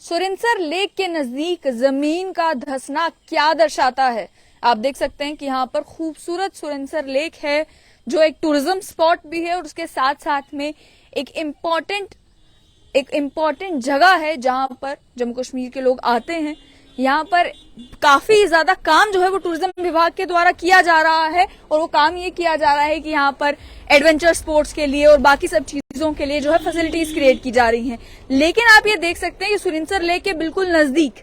Surinsar lake के नजदीक जमीन का धंसना क्या दर्शाता है। आप देख सकते हैं कि यहाँ पर खूबसूरत सुरिनसर लेक है जो एक टूरिज्म स्पॉट भी है और उसके साथ साथ में एक इम्पोर्टेंट जगह है जहां पर जम्मू कश्मीर के लोग आते हैं। यहाँ पर काफी ज्यादा काम जो है वो टूरिज्म विभाग के द्वारा किया जा रहा है और वो काम ये किया जा रहा है कि यहाँ पर एडवेंचर स्पोर्ट्स के लिए और बाकी सब चीजों के लिए जो है फैसिलिटीज क्रिएट की जा रही हैं। लेकिन आप ये देख सकते हैं कि सुरिनसर लेक के बिल्कुल नजदीक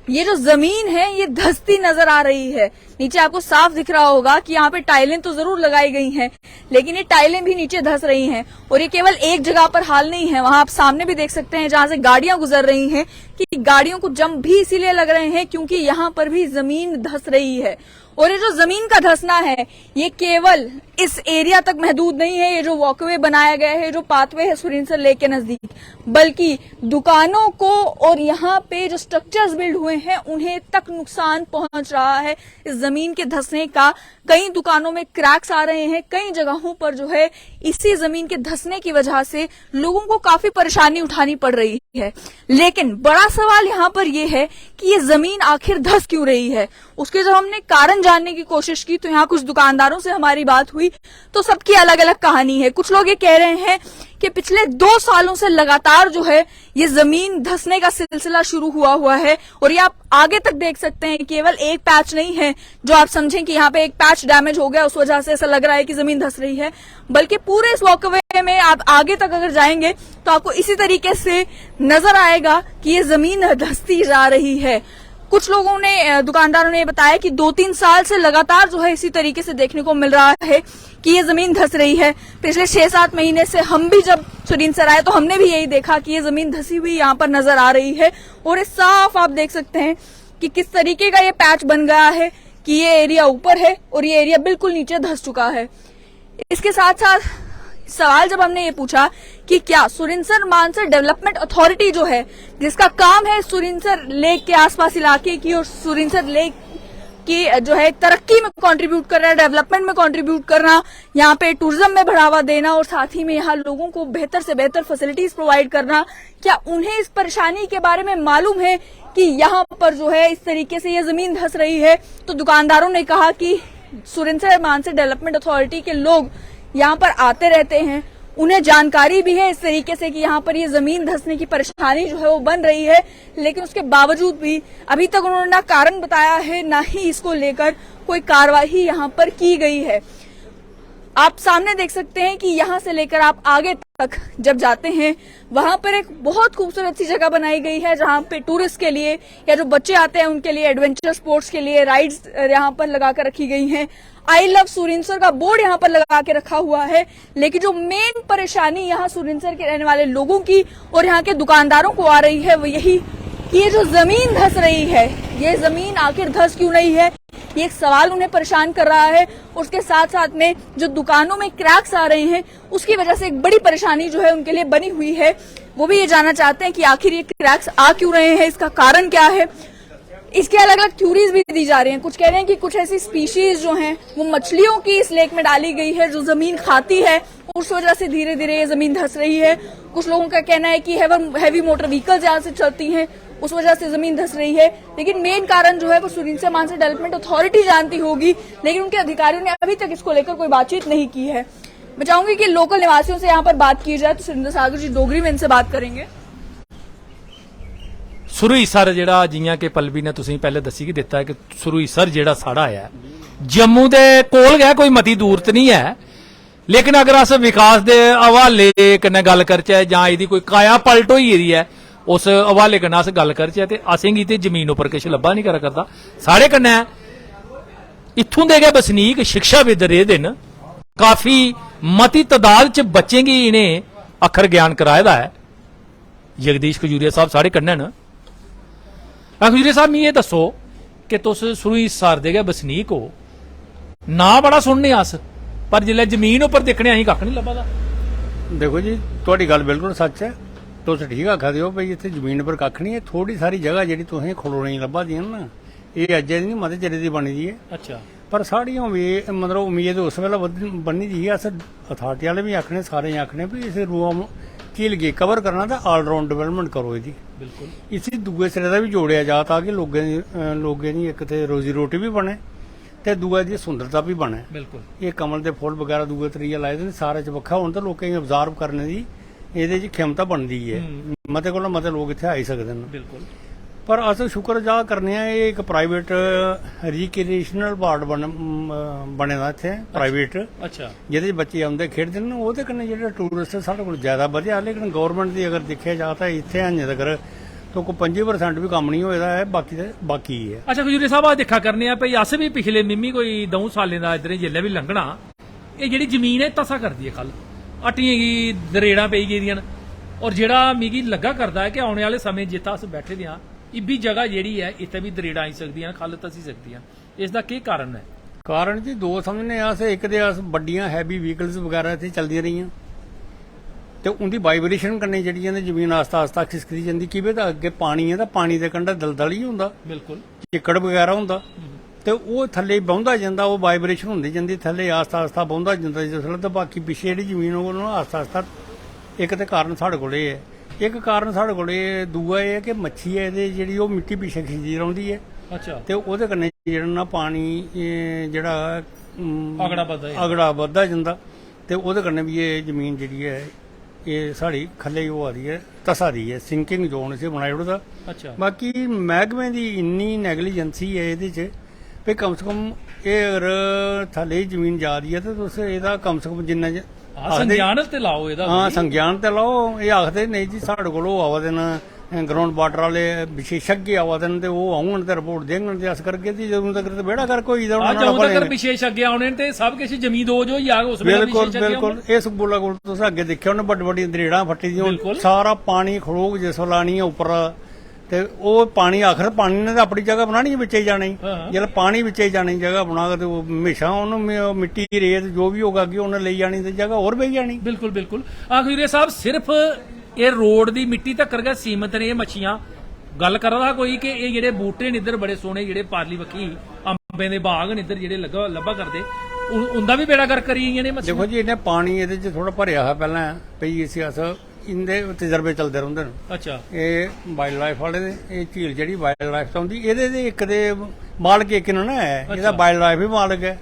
ये जो जमीन है ये धंसती नजर आ रही है। नीचे आपको साफ दिख रहा होगा कि यहाँ पे टाइलें तो जरूर लगाई गई हैं, लेकिन ये टाइलें भी नीचे धंस रही हैं। और ये केवल एक जगह पर हाल नहीं है, वहां आप सामने भी देख सकते हैं जहां से गाड़ियां गुजर रही हैं कि गाड़ियों को जंप भी इसीलिए लग रहे हैं क्योंकि यहाँ पर भी जमीन धंस रही है। और ये जो जमीन का धंसना है ये केवल इस एरिया तक महदूद नहीं है, ये जो वॉकवे बनाया गया है, जो पाथवे है सुरिनसर लेक के नजदीक, बल्कि दुकानों को और यहाँ पे जो स्ट्रक्चर्स बिल्ड हुए हैं उन्हें तक नुकसान पहुंच रहा है इस जमीन के धंसने का। कई दुकानों में क्रैक्स आ रहे हैं, कई जगहों पर जो है इसी जमीन के धंसने की वजह से लोगों को काफी परेशानी उठानी पड़ रही है। लेकिन बड़ा सवाल यहाँ पर यह है कि ये जमीन आखिर धंस क्यों रही है। उसके जब हमने कारण जानने की कोशिश की तो यहाँ कुछ दुकानदारों से हमारी बात हुई तो सबकी अलग अलग कहानी है। कुछ लोग ये कह रहे हैं कि पिछले 2 सालों से लगातार जो है ये जमीन धंसने का सिलसिला शुरू हुआ है और ये आप आगे तक देख सकते हैं। केवल एक पैच नहीं है जो आप समझें कि यहाँ पे एक पैच डैमेज हो गया उस वजह से ऐसा लग रहा है कि जमीन धंस रही है, बल्कि पूरे इस वॉकवे में आप आगे तक अगर जाएंगे तो आपको इसी तरीके से नजर आएगा कि ये जमीन धंसती जा रही है। कुछ लोगों ने, दुकानदारों ने बताया कि 2-3 साल से लगातार जो है इसी तरीके से देखने को मिल रहा है कि ये जमीन धंस रही है। पिछले 6-7 महीने से हम भी जब सुरिनसर आए तो हमने भी यही देखा कि ये जमीन धंसी हुई यहाँ पर नजर आ रही है। और ये साफ आप देख सकते हैं कि किस तरीके का ये पैच बन गया है कि ये एरिया ऊपर है और ये एरिया बिल्कुल नीचे धंस चुका है। इसके साथ साथ सवाल जब हमने ये पूछा कि क्या सुरिनसर मानसर डेवलपमेंट अथॉरिटी जो है जिसका काम है सुरिनसर लेक के आसपास इलाके की और सुरिनसर लेक की जो है तरक्की में कंट्रीब्यूट कर रहा है, डेवलपमेंट में कंट्रीब्यूट करना, यहाँ पे टूरिज्म में बढ़ावा देना और साथ ही में यहाँ लोगों को बेहतर से बेहतर फैसिलिटीज प्रोवाइड करना, क्या उन्हें इस परेशानी के बारे में मालूम है कि यहाँ पर जो है इस तरीके से ये जमीन धंस रही है। तो दुकानदारों ने कहा कि सुरिनसर मानसर डेवलपमेंट अथॉरिटी के लोग यहाँ पर आते रहते हैं, उन्हें जानकारी भी है इस तरीके से कि यहाँ पर ये जमीन धंसने की परेशानी जो है वो बन रही है, लेकिन उसके बावजूद भी अभी तक उन्होंने ना कारण बताया है ना ही इसको लेकर कोई कार्रवाई यहाँ पर की गई है। आप सामने देख सकते हैं कि यहाँ से लेकर आप आगे तक जब जाते हैं वहां पर एक बहुत खूबसूरत सी जगह बनाई गई है जहां पे टूरिस्ट के लिए या जो बच्चे आते हैं उनके लिए एडवेंचर स्पोर्ट्स के लिए राइड्स यहाँ पर लगा कर रखी गई हैं। आई लव सुरिनसर का बोर्ड यहाँ पर लगा के रखा हुआ है, लेकिन जो मेन परेशानी यहाँ सुरिनसर के रहने वाले लोगों की और यहाँ के दुकानदारों को आ रही है वो यही कि ये जो जमीन धंस रही है ये जमीन आखिर धंस क्यों नहीं है, ये एक सवाल उन्हें परेशान कर रहा है। उसके साथ साथ में जो दुकानों में क्रैक्स आ रहे हैं उसकी वजह से एक बड़ी परेशानी जो है उनके लिए बनी हुई है। वो भी ये जानना चाहते हैं कि आखिर ये क्रैक्स आ क्यों रहे हैं, इसका कारण क्या है। इसके अलग अलग थ्योरीज भी दी जा रही हैं। कुछ कह रहे हैं कि कुछ ऐसी स्पीशीज जो हैं वो मछलियों की इस लेक में डाली गई है जो जमीन खाती है, उस वजह से धीरे धीरे ये जमीन धंस रही है। कुछ लोगों का कहना है कि हैवी मोटर व्हीकल जहां से चलती हैं उस वजह से जमीन धंस रही है। लेकिन मेन कारण जो है वो सुरिनसर मानसर डेवलपमेंट अथॉरिटी जानती होगी, लेकिन उनके अधिकारियों ने अभी तक इसको लेकर कोई बातचीत नहीं की है। मैं चाहूंगी कि लोकल निवासियों से यहाँ पर बात की जाए तो सुरिंदर सागर जी डोगरी में इनसे बात करेंगे। सुरुईसर जिहड़ा जियां कि पलवी ने तुसीं पहले दसी दिता है कि सुरुईसर जिहड़ा साड़ा है जम्मू दे कोल गया, कोई मती दूरत नहीं है। लेकिन अगर अस विकास दे हवाले कन्नै गल करचै जां इहदी कोई काया पलट होई गेदी है उस हवाले कन्नै अस गल करचै ते असेंगी ते जमीन उपर किश लब्भा नहीं करा करदा। साढ़े कन्नै इत्थों दे गै बसनीक शिक्षाविद रेह्दे न, काफी मती तादाद च बच्चें गी इनें अक्खर ज्ञान कराए दा है। जगदीश खजूरिया साहब साढ़े कन्नै न। खजूरिया साहब मिगी एह् दस्सो कि तुस सुरुईसर दे गै बसनीक हो, नां बड़ा सुनने अस पर जिसलै जमीन उपर दिक्खने असीं कक्ख नहीं लब्भा दा। देखो जी तुहाडी गल बिल्कुल सच है, तुस ठीक आखा दे हो भाई इत्थे जमीन पर कक्ख नहीं है। थोड़ी सारी जगह जिहड़ी तुसें खड़ोने गी लब्भा दी ना एह् अज्जै दी नहीं मते चिरे दी बनी दी है। अच्छा, पर साढ़ी मतलब उम्मीद उस वेल्ले बनी दी है। अस अथॉरिटी वाले भी आखने सारे आखने भी इस ਝੀਲ गी कवर करना तो ऑलराउंड डेवलपमेंट करो ਇਹਦੀ बिल्कुल इसी दूए सिरे ਦਾ ਵੀ ਜੋੜਿਆ ਜਾ ਤਾਂ ਕਿ ਲੋਕਾਂ ਦੀ ਇੱਕ ਤੇ ਰੋਜ਼ੀ ਰੋਟੀ ਵੀ ਬਣੇ ਤੇ ਦੂਆ ਦੀ ਸੁੰਦਰਤਾ ਵੀ ਬਣੇ बिल्कुल ਇਹ ਕਮਲ ਦੇ ਫੁੱਲ ਵਗੈਰਾ ਦੂਏ ਤਰੀਕੇ ਲਾਏ ਦੇ ਸਾਰੇ ਚ ਵੱਖਾ ਹੁਣ ਤਾਂ ਲੋਕਾਂ ਨੂੰ ਅਬਜ਼ਰਵ ਕਰਨ ਦੀ ਇਹਦੇ 'ਚ ਖਿਮਤਾ ਬਣਦੀ ਹੈ ਮਤੇ ਕੋਲ ਮਤੇ ਲੋਕ ਇੱਥੇ ਆ ਹੀ ਸਕਦੇ ਨੇ बिल्कुल ਪਰ ਅਸਲ ਸ਼ੁਕਰ ਅਦਾ ਕਰਨੇ ਆ ਇਹ ਇੱਕ ਪ੍ਰਾਈਵੇਟ ਰੀਕ੍ਰੀਏਸ਼ਨਲ ਵਾਰਡ ਬਣੇਦਾ ਇੱਥੇ ਪ੍ਰਾਈਵੇਟ अच्छा ਜਿਹਦੇ 'ਚ ਬੱਚੇ ਆਉਂਦੇ ਖੇਡਦੇ ਨੇ ਉਹਦੇ ਕੰਨੇ ਜਿਹੜੇ ਟੂਰਿਸਟ ਸਾਡੇ ਕੋਲ ਜ਼ਿਆਦਾ ਵਧਿਆ ਲੇਕਿਨ ਗਵਰਨਮੈਂਟ ਦੀ ਅਗਰ ਦੇਖਿਆ ਜਾ ਤਾਂ ਇੱਥੇ ਹੰਨੇ ਤੱਕ तो कोई 25% भी कम नहीं होएदा है बाकी है अच्छा खजूरी साहब आ देखा करने आ भई अस भी पिछले मिम्मी कोई 2 सालें दा इधर जेल्लै भी लंघना ਇਹ ਜਿਹੜੀ ਜ਼ਮੀਨ ਹੈ ਤਸਾ ਕਰਦੀ ਹੈ ਖਲ ਅਟੀਆਂ ਕੀ ਦਰੇੜਾਂ ਪਈ ਗਈਆਂ ਔਰ ਜਿਹੜਾ ਮਿਗੀ ਲੱਗਾ ਕਰਦਾ ਹੈ ਕਿ ਆਉਣ ਵਾਲੇ ਸਮੇਂ ਜਿੱਤਾ ਅਸ ਬੈਠੇ ਦੇ ਆ ਇਹ ਵੀ ਜਗ੍ਹਾ ਜਿਹੜੀ ਹੈ ਇੱਥੇ ਵੀ ਦਰੇੜਾਂ ਆਈ ਸਕਦੀਆਂ ਖਲ ਤਸੀ ਸਕਦੀਆਂ ਇਸ ਦਾ ਕੀ ਕਾਰਨ ਹੈ ਕਾਰਨ ਜੀ ਦੋ ਸਮਝਨੇ ਆ ਸੇ ਇੱਕ ਦੇ ਆਸ ਵੱਡੀਆਂ ਹੈਵੀ ਵਹੀਕਲਸ ਵਗੈਰਾ ਇੱਥੇ ਚੱਲਦੀਆਂ ਰਹੀਆਂ ਤੇ ਉਹਦੀ ਵਾਈਬ੍ਰੇਸ਼ਨ ਕਰਨੇ ਜਿਹੜੀਆਂ ਨੇ ਜ਼ਮੀਨ ਆਸਤਾ ਆਸਤਾ ਖਿਸਕਦੀ ਜਾਂਦੀ ਕਿਵੇਂ ਤਾਂ ਅੱਗੇ ਪਾਣੀ ਹੈ ਤਾਂ ਪਾਣੀ ਦੇ ਕੰਢੇ ਦਲਦਲ ਹੀ ਹੁੰਦਾ ਬਿਲਕੁਲ ਚਿੱਕੜ ਵਗੈਰਾ ਹੁੰਦਾ ਤੇ ਉਹ ਥੱਲੇ ਬਹੁੰਦਾ ਜਾਂਦਾ ਉਹ ਵਾਈਬ੍ਰੇਸ਼ਨ ਹੁੰਦੀ ਜਾਂਦੀ ਥੱਲੇ ਆਸਤਾ ਆਸਤਾ ਬਹੁੰਦਾ ਜਾਂਦਾ ਜਿਸਲੇ ਤਾਂ ਬਾਕੀ ਪਿੱਛੇ ਜਿਹੜੀ ਜ਼ਮੀਨ ਉਹਨੂੰ ਆਸਤਾ ਆਸਤਾ ਇੱਕ ਤੇ ਕਾਰਨ ਸਾਡੇ ਕੋਲ ਇਹ ਹੈ ਇੱਕ ਕਾਰਨ ਸਾਡੇ ਕੋਲ ਇਹ ਦੂਆ ਇਹ ਹੈ ਕਿ ਮੱਛੀ ਹੈ ਇਹਦੇ ਜਿਹੜੀ ਉਹ ਮਿੱਟੀ ਪਿੱਛੇ ਖਿੱਚਦੀ ਰਹਿੰਦੀ ਹੈ ਅੱਛਾ ਤੇ ਉਹਦੇ ਕੰਨੇ ਜਿਹੜਾ ਨਾ ਪਾਣੀ ਜਿਹੜਾ ਅਗੜਾ ਵੱਧਦਾ ਜਾਂਦਾ ਤੇ ਉਹਦੇ ਕੰਨੇ ਵੀ ਇਹ ਜ਼ਮੀਨ ਜਿਹੜੀ ਹੈ ਇਹ ਸਾਡੀ ਖੱਲੇ ਉਹ ਆ ਰਹੀ ਹੈ ਤਸਾ ਰਹੀ ਹੈ ਸਿੰਕਿੰਗ ਜ਼ੋਨ ਸੇ ਬਣਾਇਆ ਉਹਦਾ ਅੱਛਾ ਬਾਕੀ ਮਹਿਕਮੇ ਦੀ ਇੰਨੀ ਨੈਗਲੀਜੈਂਸੀ ਹੈ ਇਹਦੇ 'ਚ ਵੀ ਕਮ ਸੇ ਕਮ ਇਹ ਅਗਰ ਥੱਲੇ ਜ਼ਮੀਨ ਜਾ ਰਹੀ ਹੈ ਤਾਂ ਤੁਸੀਂ ਇਹਦਾ ਕਮ ਸੇ ਕਮ ਜਿੰਨਾ ਸੰਗਿਆਨ ਤੇ ਲਾਓ ਇਹਦਾ ਹਾਂ ਸੰਗਿਆਨ ਤੇ ਲਾਓ ਇਹ ਆਖਦੇ ਨਹੀਂ ਜੀ ਸਾਡੇ ਕੋਲ ਉਹ ਆਵਾ ਦੇਣ ਗਰਾਊਂਡ ਵਾਟਰ ਵਾਲੇ ਵਿਸ਼ੇਸ਼ज्ञ ਆਵਾ ਦੇਣ ਤੇ ਉਹ ਆਉਣ ਤੇ ਰਿਪੋਰਟ ਦੇਣ ਤੇ ਅਸ ਕਰਕੇ ਤੇ ਜਦੋਂ ਤੱਕ ਤੇ ਬੇੜਾ ਕਰ ਕੋਈ ਦਾ ਜਦੋਂ ਤੱਕ ਵਿਸ਼ੇਸ਼ज्ञ ਆਉਣੇ ਤੇ ਸਭ ਕੁਝ ਜ਼ਮੀਨ ਦੋ ਜੋ ਹੀ ਆ ਉਸ ਵੇਲੇ ਬਿਲਕੁਲ ਇਸ ਬੋਲਾ ਕੋਲ ਤੁਸੀਂ ਅੱਗੇ ਦੇਖਿਆ ਉਹਨੇ ਵੱਡੀ ਵੱਡੀ ਦਰੇੜਾਂ ਫੱਟੀ ਦੀਆਂ ਸਾਰਾ ਪਾਣੀ ਖੜੋਗ ਜਿਸ ਲਾਣੀ ਉੱਪਰ ਤੇ ਉਹ ਪਾਣੀ ਆਖਰ ਪਾਣੀ ਨੇ ਤਾਂ ਆਪਣੀ ਜਗ੍ਹਾ ਬਣਾਣੀ ਵਿੱਚੇ ਜਾਣੀ ਜਦੋਂ ਪਾਣੀ ਵਿੱਚੇ ਜਾਣੀ ਜਗ੍ਹਾ ਬਣਾ ਕੇ ਤੇ ਉਹ ਹਮੇਸ਼ਾ ਉਹਨੂੰ ਮਿੱਟੀ ਰੇਤ ਜੋ ਵੀ ਹੋਗਾ ਅੱਗੇ ਉਹਨੇ ਲਈ ਜਾਣੀ ਤੇ ਜਗ੍ਹਾ ਹੋਰ ਵਈ ਜਾਣੀ ਬਿਲਕੁਲ ਬਿਲकुल ਆਖੀਰੇ ਸਾਹਿਬ ਸਿਰਫ ਇਹ ਰੋਡ ਦੀ ਮਿੱਟੀ ਤੱਕ ਕਰਗਾ ਸੀਮਤ ਨੇ ਇਹ ਮੱਛੀਆਂ ਗੱਲ ਕਰਦਾ ਕੋਈ ਕਿ ਇਹ ਜਿਹੜੇ ਬੂਟੇ ਨੇ ਇੱਧਰ ਬੜੇ ਸੋਹਣੇ ਜਿਹੜੇ ਪਾਰਲੀ ਵੱਖੀ ਅੰਬੇ ਦੇ ਬਾਗ ਨੇ ਇੱਧਰ ਜਿਹੜੇ ਲੱਭਾ ਕਰਦੇ ਉਹਦਾ ਵੀ ਬੇੜਾ ਕਰ ਕਰੀ ਗਈਆਂ ਨੇ ਮੱਛੀਆਂ ਦੇਖੋ ਜੀ ਇਹਨੇ ਪਾਣੀ ਇਹਦੇ 'ਚ ਥੋੜਾ ਭਰਿਆ ਹੋਇਆ ਪਹਿਲਾਂ ਪਈ ਇਸ ਇਹਦੇ ਤਜਰਬੇ ਚੱਲਦੇ ਰਹਿੰਦੇ ਨੇ ਅੱਛਾ ਇਹ ਵਾਈਲਡ ਲਾਈਫ ਵਾਲੇ ਦੇ ਇਹ ਝੀਲ ਜਿਹੜੀ ਵਾਈਲਡ ਲਾਈਫ ਤੋਂ ਆਉਂਦੀ ਇਹਦੇ ਦੇ ਇੱਕ ਦੇ ਮਾਲਕ ਇੱਕ ਨਾ ਹੈ ਇਹਦਾ ਵਾਈਲਡ ਲਾਈਫ ਵੀ ਮਾਲਕ ਹੈ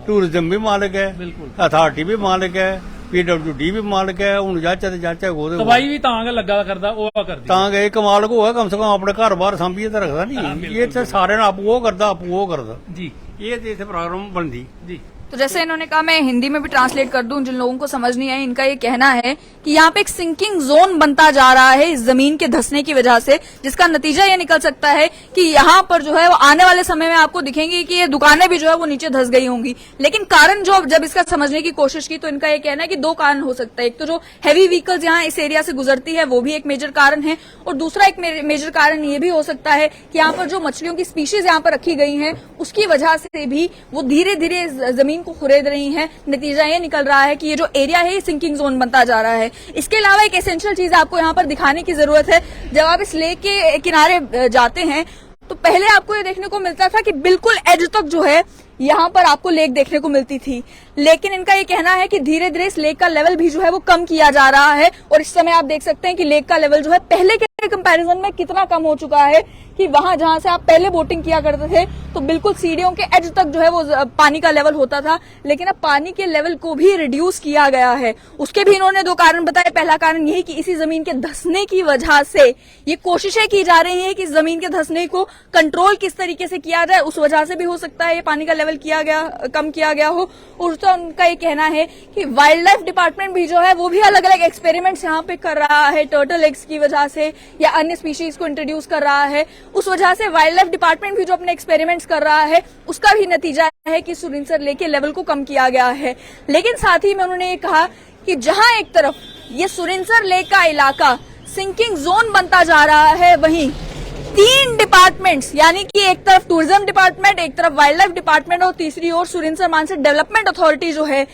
ਟੂਰਿਜ਼ਮ ਵੀ ਮਾਲਕ ਹੈ ਅਥਾਰਟੀ ਵੀ ਮਾਲਕ ਹੈ PWD ਵੀ ਮਾਲਕ ਹੈ ਹੁਣ ਜਾਚਾ ਤੇ ਜਾਚਾ ਉਹਦੇ ਦਵਾਈ ਵੀ ਤਾਂ ਲੱਗਾ ਕਰਦਾ ਉਹ ਕਰਦੀ ਤਾਂ ਗਏ ਕਮਾਲ ਹੋਇਆ ਕਮ ਸੇ ਕਮ ਆਪਣੇ ਘਰ ਬਾਹਰ ਸੰਭੀਏ ਤਾਂ ਰੱਖਦਾ ਨਹੀਂ ਇਹ ਤੇ ਸਾਰਿਆਂ ਨੂੰ ਆਪੂ ਉਹ ਕਰਦਾ ਜੀ ਇਹ ਤੇ ਇੱਥੇ ਪ੍ਰੋਬਲਮ ਬਣਦੀ ਜੀ तो जैसे इन्होंने कहा मैं हिंदी में भी ट्रांसलेट कर दूं जिन लोगों को समझ नहीं आए इनका ये कहना है कि यहाँ पे एक सिंकिंग जोन बनता जा रहा है इस जमीन के धंसने की वजह से जिसका नतीजा ये निकल सकता है कि यहाँ पर जो है वो आने वाले समय में आपको दिखेंगे कि ये दुकानें भी जो है वो नीचे धंस गई होंगी लेकिन कारण जो जब इसका समझने की कोशिश की तो इनका ये कहना है कि 2 कारण हो सकता है एक तो जो हैवी व्हीकल्स यहाँ इस एरिया से गुजरती है वो भी एक मेजर कारण है और दूसरा एक मेजर कारण ये भी हो सकता है कि यहाँ पर जो मछलियों की स्पीशीज यहाँ पर रखी गई है उसकी वजह से भी वो धीरे धीरे जमीन को खुरेद रही है नतीजा ये निकल रहा है कि ये जो एरिया है ये सिंकिंग जोन बनता जा रहा है इसके अलावा एक एसेंशियल चीज आपको यहाँ पर दिखाने की जरूरत है जब आप इस लेक के किनारे जाते हैं तो पहले आपको ये देखने को मिलता था कि बिल्कुल एज तक जो है यहाँ पर आपको लेक देखने को मिलती थी लेकिन इनका ये कहना है कि धीरे धीरे इस लेक का लेवल भी जो है वो कम किया जा रहा है और इस समय आप देख सकते हैं कि लेक का लेवल जो है पहले के कंपैरिजन में कितना कम हो चुका है कि वहां जहां से आप पहले बोटिंग किया करते थे तो बिल्कुल सीढ़ियों के एज तक जो है वो पानी का लेवल होता था लेकिन अब पानी के लेवल को भी रिड्यूस किया गया है उसके भी इन्होंने 2 कारण बताए पहला कारण यही कि इसी जमीन के धंसने की वजह से ये कोशिशें की जा रही है कि जमीन के धंसने को कंट्रोल किस तरीके से किया जाए उस वजह से भी हो सकता है ये पानी का लेवल कम किया गया हो और तो उनका ये कहना है कि वाइल्ड लाइफ डिपार्टमेंट भी जो है वो भी अलग अलग एक्सपेरिमेंट्स यहाँ पे कर रहा है टर्टल एग्स की वजह से या अन्य स्पीशीज को इंट्रोड्यूस कर रहा है उस वजह से वाइल्ड लाइफ डिपार्टमेंट भी जो अपने एक्सपेरिमेंट्स कर रहा है उसका भी नतीजा है कि सुरिनसर लेक के लेवल को कम किया गया है लेकिन साथ ही में उन्होंने ये कहा कि जहां एक तरफ ये सुरिनसर लेक का इलाका सिंकिंग जोन बनता जा रहा है वहीं 3 डिपार्टमेंट्स यानी कि एक तरफ टूरिज्म डिपार्टमेंट एक तरफ वाइल्ड लाइफ डिपार्टमेंट और तीसरी ओर सुरिनसर मानसर डेवलपमेंट अथॉरिटी जो है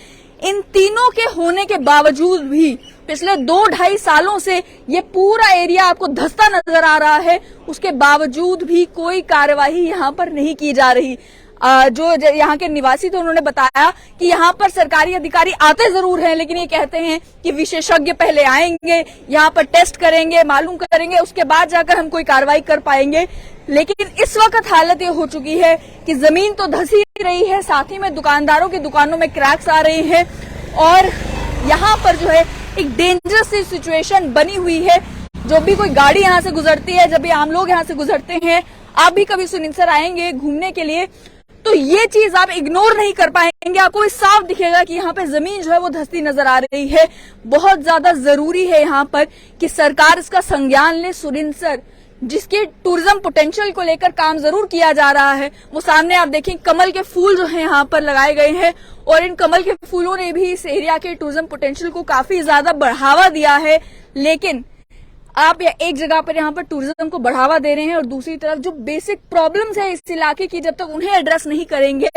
इन तीनों के होने के बावजूद भी पिछले 2-2.5 सालों से ये पूरा एरिया आपको धंसता नजर आ रहा है उसके बावजूद भी कोई कार्यवाही यहाँ पर नहीं की जा रही जो यहाँ के निवासी थे उन्होंने बताया कि यहाँ पर सरकारी अधिकारी आते जरूर हैं, लेकिन ये कहते हैं कि विशेषज्ञ पहले आएंगे, यहाँ पर टेस्ट करेंगे, मालूम करेंगे, उसके बाद जाकर हम कोई कार्रवाई कर पाएंगे। लेकिन इस वक्त हालत ये हो चुकी है कि जमीन तो धस ही रही है, साथ ही में दुकानदारों की दुकानों में क्रैक्स आ रहे हैं और यहाँ पर जो है एक डेंजरस सी सिचुएशन बनी हुई है। जो भी कोई गाड़ी यहाँ से गुजरती है, जब भी आम लोग यहाँ से गुजरते हैं, आप भी कभी सुनिंसर आएंगे घूमने के लिए तो ये चीज आप इग्नोर नहीं कर पाएंगे। आपको साफ दिखेगा कि यहाँ पे जमीन जो है वो धंसती नजर आ रही है। बहुत ज्यादा जरूरी है यहाँ पर कि सरकार इसका संज्ञान ले। सुरिंसर जिसके टूरिज्म पोटेंशियल को लेकर काम जरूर किया जा रहा है, वो सामने आप देखें कमल के फूल जो है यहाँ पर लगाए गए हैं और इन कमल के फूलों ने भी इस एरिया के टूरिज्म पोटेंशियल को काफी ज्यादा बढ़ावा दिया है। लेकिन आप एक जगह पर यहाँ पर टूरिज्म को बढ़ावा दे रहे हैं और दूसरी तरफ जो बेसिक प्रॉब्लम्स है इस इलाके की, जब तक उन्हें एड्रेस नहीं करेंगे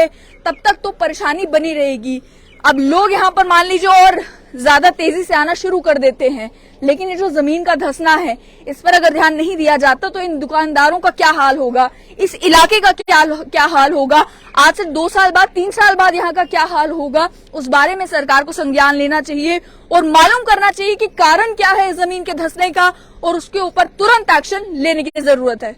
तब तक तो परेशानी बनी रहेगी। अब लोग यहाँ पर मान लीजिए और ज्यादा तेजी से आना शुरू कर देते हैं, लेकिन ये जो जमीन का धंसना है इस पर अगर ध्यान नहीं दिया जाता तो इन दुकानदारों का क्या हाल होगा, इस इलाके का क्या हाल होगा, आज से 2 साल बाद 3 साल बाद यहाँ का क्या हाल होगा, उस बारे में सरकार को संज्ञान लेना चाहिए और मालूम करना चाहिए कि कारण क्या है जमीन के धंसने का और उसके ऊपर तुरंत एक्शन लेने की जरूरत है।